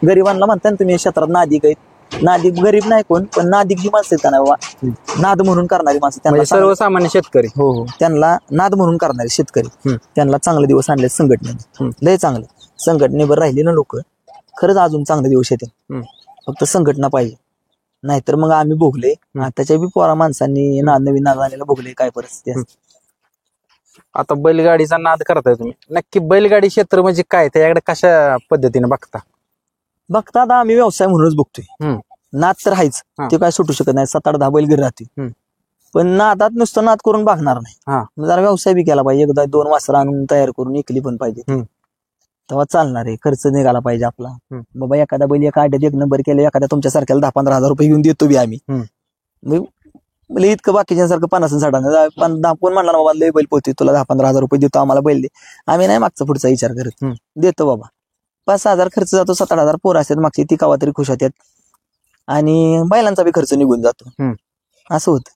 गरिबांना म्हणता ना तुम्ही क्षेत्रात नादिक आहेत, नादिक गरीब नाही कोण, पण नादिक जी माणसं आहेत का नाही बाबा, नाद म्हणून करणारी माणसं, त्यांना सर्वसामान्य शेतकरी, हो त्यांना नाद म्हणून करणारे शेतकरी, त्यांना चांगले दिवस आणले संघटनेने. लय चांगले संघटनेवर राहिले ना लोक, खरंच अजून चांगले दिवस येते. फक्त संघटना पाहिजे, नाहीतर मग आम्ही भोगले. आताच्या बी पोरा माणसांनी नवीन नाद आलेला भोगले काय परिस्थिती. आता बैलगाडीचा नाद करताय तुम्ही, नक्की बैलगाडी क्षेत्र म्हणजे काय, त्याच्याकडे कशा पद्धतीने बघता? आता आम्ही व्यवसाय म्हणूनच बघतोय. नाद तर आहेच, ते काय सुटू शकत नाही. 7-8-10 बैल घरी राहतील, पण नादात नुसतं नाद करून भागणार नाही. जरा व्यवसाय बी केला पाहिजे. एकदा 2 वासरं आणून तयार करून इकली पण पाहिजे, तेव्हा चालणार आहे. खर्च निघाला पाहिजे आपला. बाबा एखादा बैल एका आड्यात 1 नंबर केला, एखाद्या तुमच्या सारख्याला 10-15 हजार रुपये घेऊन देतो बी आम्ही. म्हणजे इतकं बाकीच्यासारखं 50-60 कोण म्हणला बाबा लय बैल पोहते, तुला 10-15 हजार रुपये देतो, आम्हाला बैल दे. आम्ही नाही मागचा पुढचा विचार करत, देतो बाबा. 5-6 हजार खर्च जातो, 7-8 हजार पोरं असतात मागची, ती कावा तरी खुश होत्यात आणि बैलांचा बी खर्च निघून जातो. असं होतं.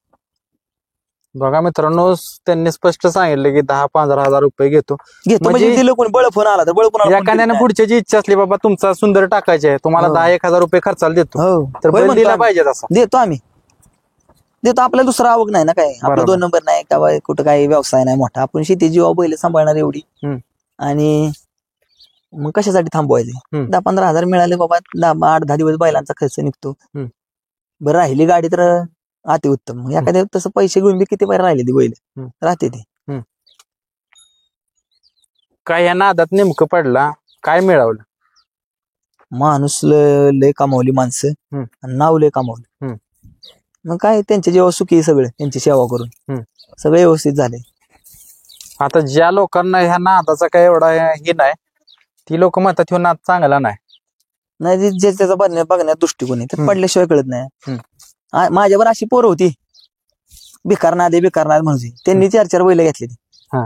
बघा मित्रांनो, त्यांनी स्पष्ट सांगितलं की 10-15 हजार रुपये घेतो. म्हणजे म्हणजे दिलं कोणी बळ फोन आला तर बळ कोणाला phone एखाद्याने केला पुढच्याची इच्छा असली बाबा तुमचा सुंदर टाकायचे आहे, तुम्हाला हो. 10-1 हजार रुपये खर्चाला देतो, हो तर होय बैल म्हणतो दिला आम्ही. पाहिजे तसा. देतो आम्ही देतो. आपल्याला दुसरा आवक नाही ना काय, आपला बरोबर. 2 नंबर नाही का कुठं काही व्यवसाय नाही मोठा. आपण शेती जीवा बैल सांभाळणार एवढी हम्म. आणि मग कशासाठी थांबवायचे. हम्म. 10-15 हजार मिळाले बाबा, 8-10 दिवस बैलांचा खर्च निघतो. हम्म. बरं राहिली गाडी तर अतिउत्तम. मग एखाद्या तसं पैसे घेऊन बी किती बाहेर राहिले ती बैल हम्म. राहते ते. काय या नादात नेमकं पडला, काय मिळवलं? माणूस लय कमावली माणसं हम्म. आणि नाव लय कमावलं. हम्म. मग काय त्यांच्या जेव्हा सुखी सगळे त्यांची सेवा करून हम्म. सगळे व्यवस्थित झाले. आता ज्या लोकांना ह्या नादाचा काय एवढा हे नाही, ती लोक म्हणतात ह्यो नाद चांगला नाही. नाही जे त्याचा बघण्यात दृष्टिकोन आहे तर हम्म. पडल्याशिवाय कळत नाही. हम्म. माझ्यावर अशी पोरं होती भिकार नादे म्हणजे त्यांनी 4-4 बैल घेतली. हा.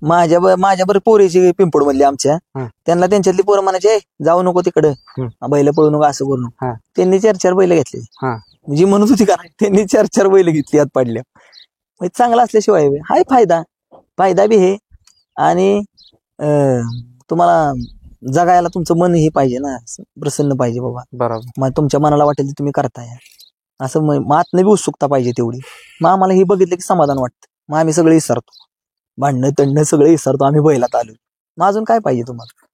माझ्यावर पोरीची पिंपड मधली आमच्या, हम्म. त्यांना त्यांच्यातली पोरं म्हणायचे "ए, जाऊ नको तिकडं, बैल पळू नको असं करू नको." हा. त्यांनी 4-4 बैल घेतले. हा. जी म्हणत होती का नाही, त्यांनी 4-4 बैल घेतली हात पाडल्या. म्हणजे चांगला असल्याशिवाय हाय फायदा बी हे. आणि तुम्हाला जगायला तुमचं मन हे पाहिजे ना, प्रसन्न पाहिजे बाबा. बरोबर. मग तुमच्या मनाला वाटेल ते तुम्ही करताय असं. मग आतनं बी उत्सुकता पाहिजे तेवढी. मग आम्हाला हे बघितलं की समाधान वाटतं. मग आम्ही सगळे विसरतो, भांडणं तंडणं सगळे विसरतो. आम्ही बैलात आलो. मग अजून काय पाहिजे तुम्हाला?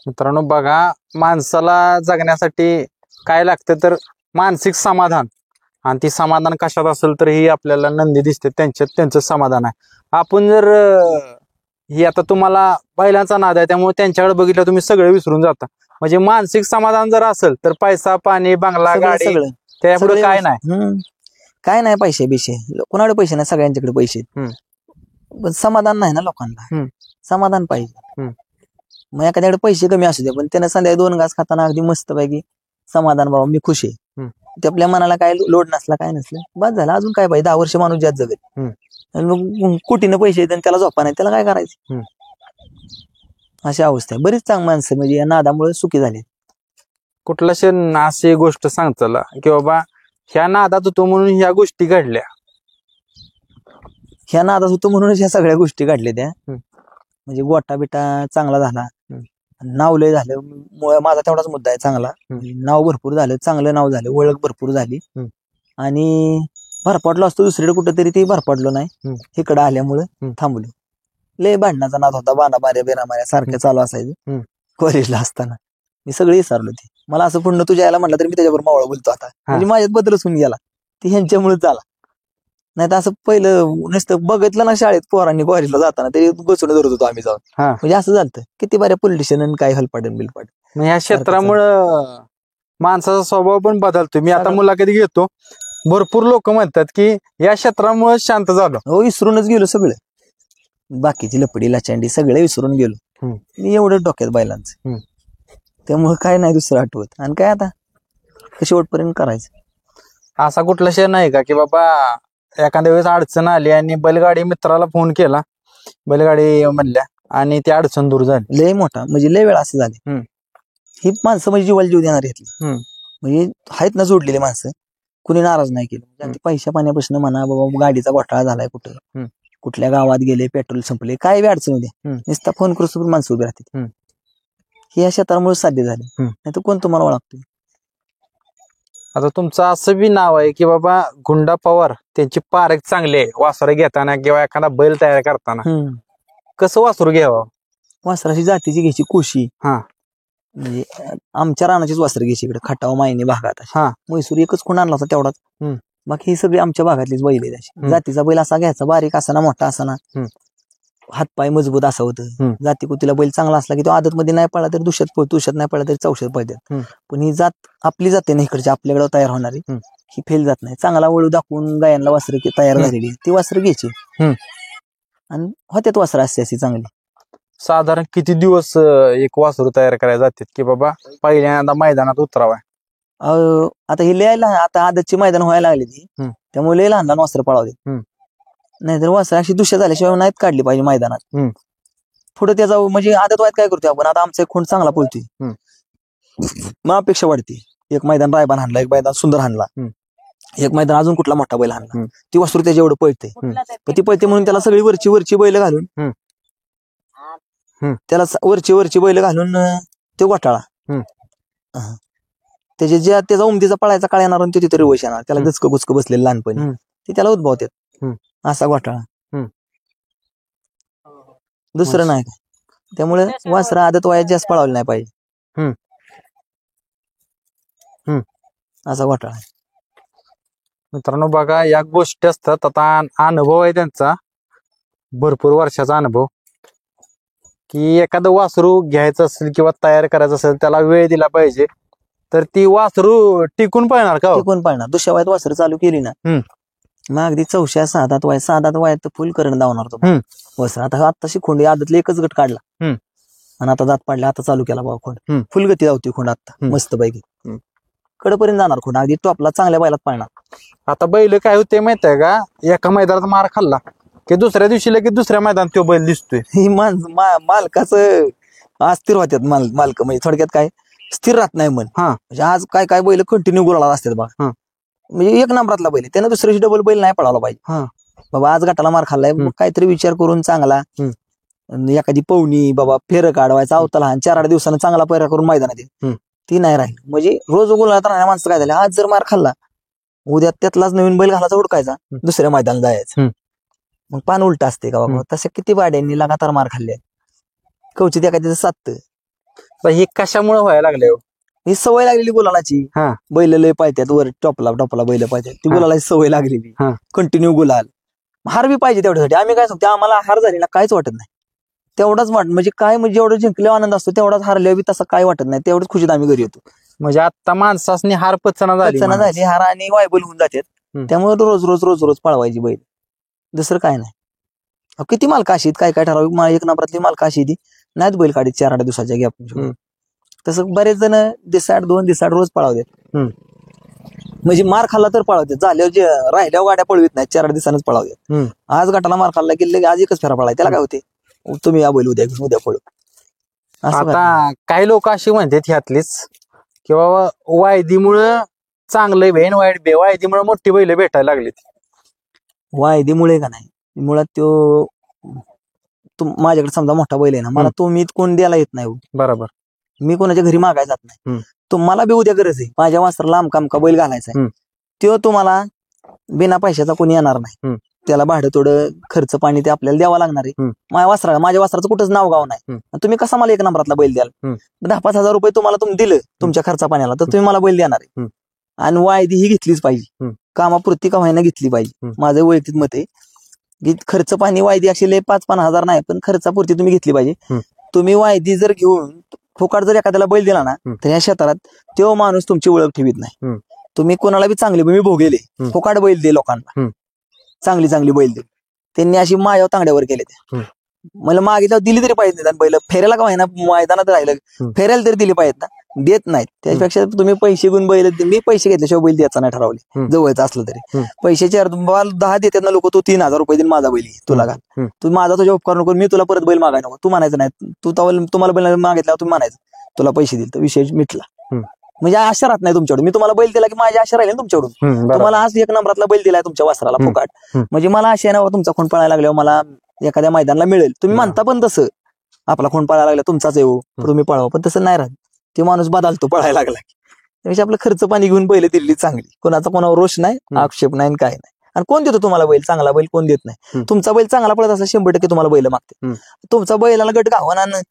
मित्रांनो बघा, माणसाला जगण्यासाठी काय लागतं तर मानसिक समाधान, आणि ती समाधान कशात असेल तर ही आपल्याला नंदी दिसते, त्यांचं समाधान आहे. आपण जर ही आता तुम्हाला बैलांचा नाद आहे त्यामुळे त्यांच्याकडे बघितलं तुम्ही सगळे विसरून जाता. म्हणजे मानसिक समाधान जर असेल तर पैसा पाणी बंगला गाडी सगळं त्यापुढे काय नाही. काय नाही पैसे बिशे, कोणाकडे पैसे नाही, सगळ्यांच्याकडे पैसे. पण समाधान नाही ना लोकांना. समाधान पाहिजे. मग एखाद्याकडे पैसे कमी असू दे पण त्यानं संध्याकाळी 2 घास खाताना अगदी मस्त पैकी समाधान, बाबा मी खुश आहे. ते आपल्या मनाला काय लोड नसला काय नसलं बस झालं. अजून काय पाहिजे? 10 वर्ष माणूस ज्यात जगेल. आणि मग कोटीनं पैसे येतात त्याला झोपा नाही, त्याला काय करायचं? अशी अवस्था आहे. बरीच चांगली माणसं म्हणजे या नादामुळे सुखी झाली. कुठला क्षण अशी गोष्ट सांग चला की बाबा ह्या नादात होतो म्हणून ह्या गोष्टी घडल्या, ह्या नादात होतो म्हणूनच ह्या सगळ्या गोष्टी घडल्या त्या. म्हणजे गोटा बिटा चांगला झाला, नाव लय झालं. माझा तेवढाच मुद्दा आहे चांगला. नाव भरपूर झालं, चांगलं नाव झालं, ओळख भरपूर झाली. आणि भरपडलो असतो दुसरीकडे कुठेतरी, ते भरपडलो नाही. इकडे आल्यामुळं थांबलो. लय भांडणाचा नाद होता, बाणा मार्या बेरा मार्या सारख्या चालू असायचं कॉलेजला असताना. मी सगळे विसरलो ते. मला असं पुन्हा तुझ्या यायला म्हटलं तर मी त्याच्यावर मावळा बोलतो आता. म्हणजे माझ्यात बदलच होऊन गेला, ते ह्यांच्यामुळेच झाला. नाही तर असं पहिलं नुसतं बघितलं ना शाळेत पोरांनी कॉलेजला जाताना तरी बसून धरत होतो आम्ही जाऊन. म्हणजे असं झालं किती बऱ्या पॉलिटिशियन काय हलपाडन बिलपाड. ह्या क्षेत्रामुळं माणसाचा स्वभाव पण बदलतो. मी आता मुलाखती घेतो, भरपूर लोक म्हणतात की या क्षेत्रामुळे शांत झालो. हो, विसरूनच गेलो सगळं, बाकीची लपडी लाचांडी सगळे विसरून गेलो. मी एवढं डोक्यात बैलांचं, त्यामुळे काय नाही दुसरं आठवत. आणि काय आता शेवटपर्यंत करायचं. असा कुठला क्षण नाही का की बाबा एखाद्या वेळेस अडचण आली आणि बैलगाडी मित्राला फोन केला, बैलगाडी म्हणल्या आणि ती अडचण दूर झाली? लय मोठा म्हणजे लय वेळा असं झाले. ही माणसं म्हणजे जीवाला जीव देणार घेतली, म्हणजे आहेत ना जोडलेली माणसं, कुणी नाराज नाही केलं. म्हणजे पैशा पाण्यापासून म्हणा, बाबा गाडीचा घोटाळा झालाय कुठं, कुठल्या गावात गेले, पेट्रोल संपले, काय बी अडचण होत्या, नुसता फोन करून माणसं उभी राहते. हे या क्षेत्रामुळे साध्य झाले, नाही तर कोण तुम्हाला ओळखतो? आता तुमचं असं बी नाव आहे की बाबा गुंडा पवार, त्यांची पारख चांगली आहे. वासरे घेताना किंवा एखादा बैल तयार करताना कसं वासरू घ्यावं? वासराची जातीची घ्यायची कोशी. म्हणजे आमच्या रानाचीच वासरं घ्यायची इकडे खटाव मायनी भागात. म्हैसूर एकच कोण आणला होता तेवढाच, बाकी ही सगळी आमच्या भागातलीच बैल आहे. जातीचा बैल असा घ्यायचा, बारीक असा ना मोठा असा ना, हातपाय मजबूत असं होतं. जाती कुतीला बैल चांगला असला की तो आदत मध्ये नाही पडला तरी दुष्यात पळतो, दुष्यात नाही पडला तरी चौशात पळतात. पण ही जात आपली जाते ना इकडची आपल्याकडे तयार होणारी, ही फेल जात नाही. चांगला वळू दाखवून गायांना वासरं तयार झालेली ती वासरं घ्यायची आणि होत्यात वासरं असते अशी चांगली. साधारण किती दिवस एक वासरू तयार करायला जातात की बाबा पहिल्यांदा मैदानात उतरावा? आता ही लय लहान, आता आदतची मैदान व्हायला लागली ती, त्यामुळे लय लहान लहान वासरं पळावते. नाहीतर वासरं अशी दुष्या झाल्याशिवाय नाहीत काढली पाहिजे मैदानात. पुढे त्याचा म्हणजे आदत व्हायत काय करतोय आपण, आता आमचा एक खूण चांगला पळतोय, मग अपेक्षा वाढते. एक मैदान रायबान हाणला, एक मैदान सुंदर हाणला, एक मैदान अजून कुठला मोठा बैल हाणला ती वासरू त्याच्या एवढं पळते हम्म. पण ती पळते म्हणून त्याला सगळी वरची बैल घालून त्याला वरची बैल घालून ते गोठाळा हा. त्याचा उमदीचा पळायचा काळ येणार आणि तो तिथे रिवर्स येणार त्याला गचक गुचक बसलेलं लहानपणी ते त्याला उद्भवतात असा घोटाळा दुसरं नाही काय त्यामुळे वासरं आदत वयात जास्त पळावलं नाही पाहिजे असा घोटाळा आहे. मित्रांनो बघा या गोष्टी असतात. आता अनुभव आहे त्यांचा भरपूर वर्षाचा अनुभव की एखादं वासरू घ्यायचं असेल किंवा तयार करायचं असेल त्याला वेळ दिला पाहिजे तर ती वासरू टिकून पळणार का? टिकून पळणार. दुसऱ्या वयात वासरं चालू केली ना मग अगदी 4 6 वयात 6 वयात तर फुल करंट धावणार तो वासर. आता शिखोंडी आदतले एकच गट काढला आणि आता दात पाडले आता चालू केला बाबा खोंड फुल गती धावती खोंड आता मस्त पैकी कडपर्यंत जाणार खोंड अगदी टॉपला चांगल्या बैलात पाळणार. आता बैल काय होते माहित आहे का एका मैदानात मार खाल्ला की दुसऱ्या दिवशी लगेच दुसऱ्या मैदानात तो बैल दिसतोय. ही मालकाचं अस्थिर होत्यात मालक म्हणजे थोडक्यात काय स्थिर राहत नाही मन. म्हणजे आज काय बैल कंटिन्यू गुलाला असतात बघा म्हणजे एक नंबरातला बैल त्यानं दुसऱ्या डबल बैल नाही पळाला पाहिजे. बाबा आज गटाला मार खाल्लाय काहीतरी विचार करून चांगला एखादी पवनी बाबा फेर काढवायचा अवताला 4-8 दिवसानं चांगला पैरा करून मैदानात येईल ती नाही राहील. म्हणजे रोज गुलाला राहण्या माणसं काय झाले आज जर मार खाल्ला उद्या त्यातलाच नवीन बैल घालायचा हुडकायचा दुसऱ्या मैदानात जायचं मग पान उलट असते का बाबा. तसे किती वाड्यांनी लगातार मार खाल्ले कवचित एखाद्याचं साधतं. हे कशामुळे व्हायला लागले? ही सवय लागलेली गुलालाची. बैल लय पाहतात वर टॉपला बैल पाहतात ती गुलालाची सवय लागलेली कंटिन्यू गुलाल. हार बी पाहिजे तेवढ्यासाठी. आम्ही काय सांगतो आम्हाला हार झाली ना काहीच वाटत नाही तेवढाच म्हणजे काय म्हणजे जेवढं जिंकल्यावर आनंद असतो तेवढाच हारल्यावर बी तसं काय वाटत नाही तेवढंच खुशीत आम्ही घरी येतो. म्हणजे आता माणसासनी हार पचना झाली हार आणि वायबल होऊन जातात त्यामुळे रोज पळवायची बैल दुसरं काय नाही. किती मालका अशी काय ठराविक एक नंबरातली मालका अशी ती नाहीत बैल काढीत 4-8 दिवसाच्या गॅप. तसं बरेच जण 2 दिवसाआड रोज पळावतात म्हणजे मार खाल्ला तर पळावतात झाल्यावर जे राहिल्यावर गाड्या पळवीत नाही 4-8 दिवसांच पळावतात. आज गटाला मार खाल्ला की आज एकच फेरा पळाय त्याला काय होते तुम्ही या बैल उद्या पळू. आता काही लोक अशी म्हणतात ह्यातलीच की बाबा वायदीमुळं चांगलं बेन वाईट बे वायदीमुळे मोठी बैल भेटायला लागली. वायदीमुळे का नाही मुळात माझ्याकडे समजा मोठा बैल आहे ना मला तो मी कोण द्यायला येत नाही. बरोबर मी कोणाच्या घरी मागायला जात नाही. तुम्हाला बी उद्या गरज आहे माझ्या वासराला आमका बैल घालायचा आहे तो तुम्हाला बिना पैशाचा कोणी येणार नाही. त्याला भाडं थोडं खर्च पाणी ते आपल्याला द्यावं लागणार आहे. माझ्या वासराचं कुठंच नाव गाव नाही तुम्ही कसा मला एक नंबरातला बैल द्याल 10-5 हजार रुपये तुम्हाला तुम्ही दिलं तुमच्या खर्चा पाण्याला तर तुम्ही मला बैल देणार आहे. आणि वायदी ही घेतलीच पाहिजे कामापुरती का व्हायना घेतली पाहिजे. माझं वैयक्तिक मत आहे की खर्च पाणी वायदी अशी 5-5 हजार नाही पण खर्चापुरती तुम्ही घेतली पाहिजे. तुम्ही वायदी जर घेऊन फुकाट जर एखाद्याला बैल दिला ना तर या क्षेत्रात तो माणूस तुमची ओळख ठेवीत नाही. तुम्ही कोणाला बी चांगली मी भोगेले फुकाट बैल दे लोकांना चांगली बैल दे त्यांनी अशी मायाव तांगड्यावर केले ते मला मागितल्यावर दिली तरी पाहिजे बैल फेऱ्याला का व्हायना मैदानात राहिलं फेऱ्याला तरी दिली पाहिजेत ना देत नाहीत. त्यापेक्षा तुम्ही पैसे घेऊन बैल मी पैसे घेतल्याशिवाय बैल द्यायचा नाही ठरवले जवळचं असलं तरी पैसे 10 देतात ना लोक तू 3,000 रुपये देईन माझा बैल तुला घाल तू माझा तुझ्या उपकार नको मी तुला परत बैल मागायला नको तू म्हणायचं नाही तुम्हाला बैल मागितल्यावर तुम्ही म्हणायचं तुला पैसे दिले तर विषय मिटला. म्हणजे आशा राहत नाही तुमच्याकडून मी तुम्हाला बैल दिला की माझी आशा राहिली तुमच्याकडून. तुम्हाला आज एक नंबरातला बैल दिलाय तुमच्या वासराला फुकाट म्हणजे मला आशा आहे ना तुमचा खोंड पळायला लागल्यावर मला एखाद्या मैदानाला मिळेल. तुम्ही म्हणता पण तसं आपला खोंड पळायला लागला तुमचाच येऊ तुम्ही पळावं पण तसं नाही राहत ते माणूस बदलतो पळायला लागला की. त्यापेक्षा आपलं खर्च पाणी घेऊन बैल दिली चांगली कोणाचा कोणावर रोष नाही आक्षेप नाही काय नाही. आणि कोण देतो तुम्हाला बैल चांगला बैल कोण देत नाही. तुमचा बैल चांगला पळत असं 100% तुम्हाला बैल मागते. तुमचा बैलाला गट गावाना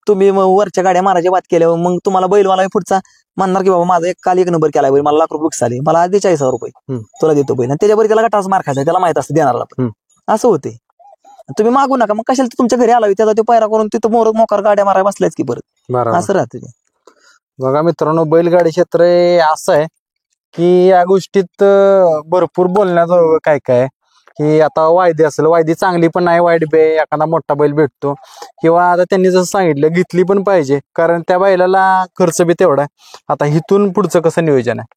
तुम्ही वरच्या गाड्या मारायच्या बात केल्यावर मग तुम्हाला बैलवाला पुढचा म्हणणार की बाबा माझा काल 1 नंबर केला बैल मला लाख रुपये आले मला आज 40,000 रुपये तुला देतो बैल आणि त्याच्यावर त्याला गटाच मार खायचा त्याला माहित असतं देणारा पण असं होते. तुम्ही मागू नका मग कशाला तुमच्या घरी आला त्याचा तो पायरा करून तिथं मोकार गाड्या मारायला बसल्याच की परत असं राहते. बघा मित्रांनो बैलगाडी क्षेत्र असं आहे की या गोष्टीत भरपूर बोलण्याचं काय काय की आता वायदी असेल वायदी चांगली पण नाही वाईट बे एखादा मोठा बैल भेटतो किंवा आता त्यांनी जसं सांगितलं घेतली पण पाहिजे कारण त्या बैलाला खर्च बी तेवढा आहे. आता इथून पुढचं कसं नियोजन आहे?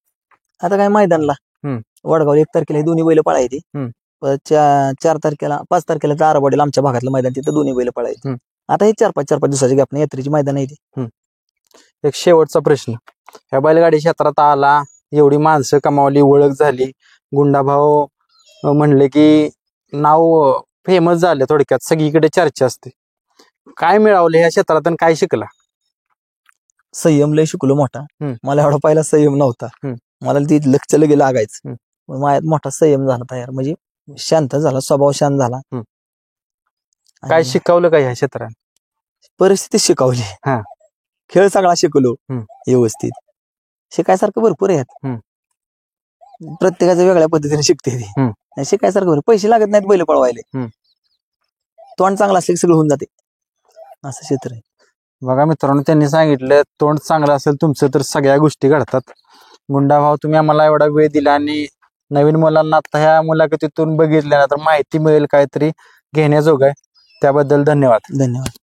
आता काय मैदानला वडगाव 1 तारखेला दोन्ही बैल पळायची 4 तारखेला 5 तारखेला आराबवाडीला आमच्या भागातलं मैदान तिथं दोन्ही बैल पळायचे. आता हे 4-5 दिवसाची गॅपने यात्रेची मैदान आहे ती. एक शेवटचा प्रश्न ह्या बैलगाडी क्षेत्रात आला एवढी माणसं कमावली ओळख झाली गुंडाभाऊ म्हणले की नाव फेमस झाले, थोडक्यात सगळीकडे चर्चा असते. काय मिळवले ह्या क्षेत्रात आणि काय शिकला? संयम लय शिकलो मोठा. मला एवढा पहिला संयम नव्हता. मला ती लक्ष लगे लागायचं. माझ्यात मोठा संयम झाला तयार, म्हणजे शांत झाला, स्वभाव शांत झाला. काय शिकवलं काय ह्या क्षेत्रात? परिस्थिती शिकवली. खेळ सगळा शिकलो व्यवस्थित. शिकायसारखं भरपूर आहे. प्रत्येकाचं वेगळ्या पद्धतीने शिकते ती. शिकायसारखं भरपूर. पैसे लागत नाहीत बैल पळवायला. तोंड चांगला असले की सगळं होऊन जाते, असं क्षेत्र आहे. बघा मित्रांनो, त्यांनी सांगितलं तोंड चांगलं असेल तुमचं तर सगळ्या गोष्टी घडतात. गुंडाभाऊ, तुम्ही आम्हाला एवढा वेळ दिला आणि नवीन मुलांना आता ह्या मुलाखतीतून बघितल्यानंतर माहिती मिळेल काहीतरी घेण्याजोग आहे. त्याबद्दल धन्यवाद. धन्यवाद.